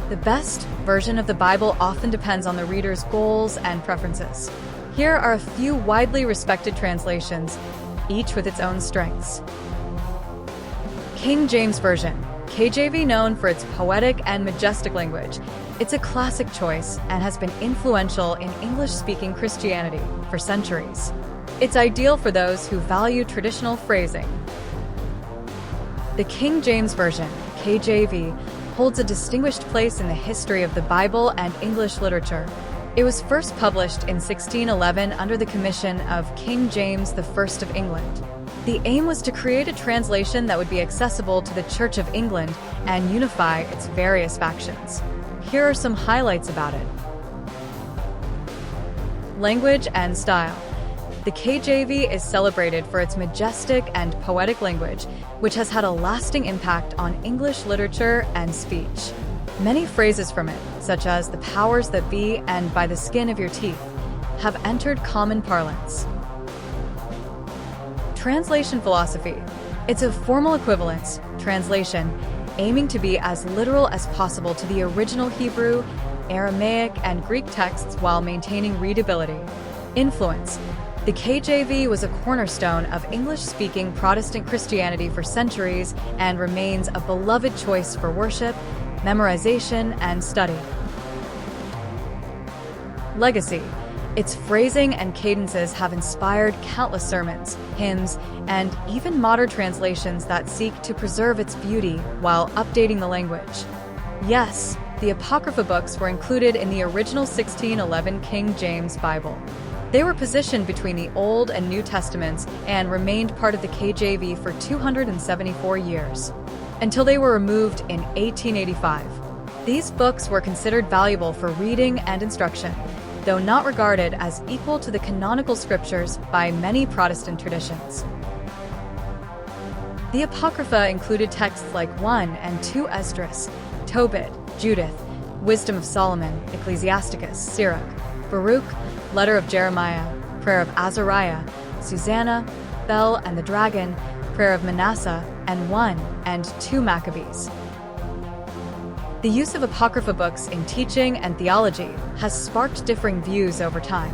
The best version of the Bible often depends on the reader's goals and preferences. Here are a few widely respected translations, each with its own strengths. King James Version, KJV, known for its poetic and majestic language. It's a classic choice and has been influential in English-speaking Christianity for centuries. It's ideal for those who value traditional phrasing. The King James Version, KJV, holds a distinguished place in the history of the Bible and English literature. It was first published in 1611 under the commission of King James I of England. The aim was to create a translation that would be accessible to the Church of England and unify its various factions. Here are some highlights about it. Language and style. The KJV is celebrated for its majestic and poetic language, which has had a lasting impact on English literature and speech. Many phrases from it, such as "the powers that be" and "by the skin of your teeth," have entered common parlance. Translation philosophy. It's a formal equivalence, translation, aiming to be as literal as possible to the original Hebrew, Aramaic, and Greek texts while maintaining readability. Influence. The KJV was a cornerstone of English-speaking Protestant Christianity for centuries and remains a beloved choice for worship, memorization, and study. Legacy. Its phrasing and cadences have inspired countless sermons, hymns, and even modern translations that seek to preserve its beauty while updating the language. Yes, the Apocrypha books were included in the original 1611 King James Bible. They were positioned between the Old and New Testaments and remained part of the KJV for 274 years, until they were removed in 1885. These books were considered valuable for reading and instruction, though not regarded as equal to the canonical scriptures by many Protestant traditions. The Apocrypha included texts like 1 and 2 Esdras, Tobit, Judith, Wisdom of Solomon, Ecclesiasticus, Sirach, Baruch, Letter of Jeremiah, Prayer of Azariah, Susanna, Bel and the Dragon, Prayer of Manasseh, and 1 and 2 Maccabees. The use of Apocrypha books in teaching and theology has sparked differing views over time.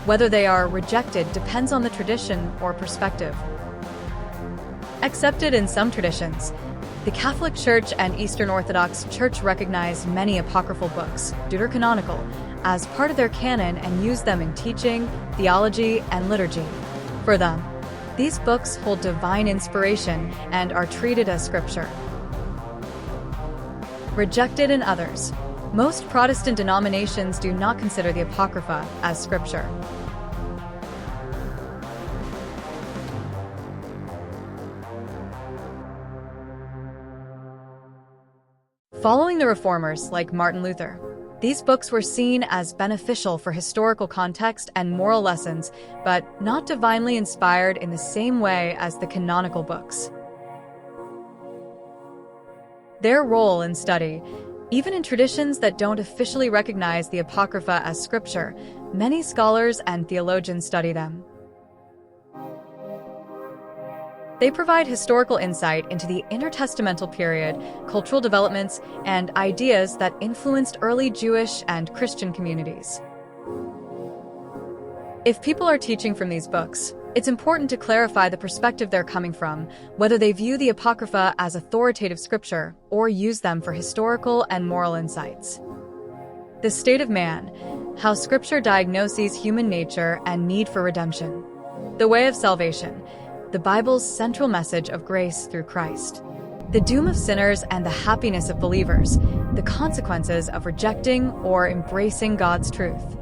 Whether they are rejected depends on the tradition or perspective. Accepted in some traditions, the Catholic Church and Eastern Orthodox Church recognize many apocryphal books, deuterocanonical, as part of their canon and use them in teaching, theology, and liturgy. For them, these books hold divine inspiration and are treated as scripture. Rejected in others. Most Protestant denominations do not consider the Apocrypha as scripture. Following the Reformers like Martin Luther, these books were seen as beneficial for historical context and moral lessons, but not divinely inspired in the same way as the canonical books. Their role in study. Even in traditions that don't officially recognize the Apocrypha as scripture, many scholars and theologians study them. They provide historical insight into the intertestamental period, cultural developments, and ideas that influenced early Jewish and Christian communities. If people are teaching from these books, it's important to clarify the perspective they're coming from, whether they view the Apocrypha as authoritative scripture or use them for historical and moral insights. The state of man, how scripture diagnoses human nature and need for redemption. The way of salvation, the Bible's central message of grace through Christ. The doom of sinners and the happiness of believers, the consequences of rejecting or embracing God's truth.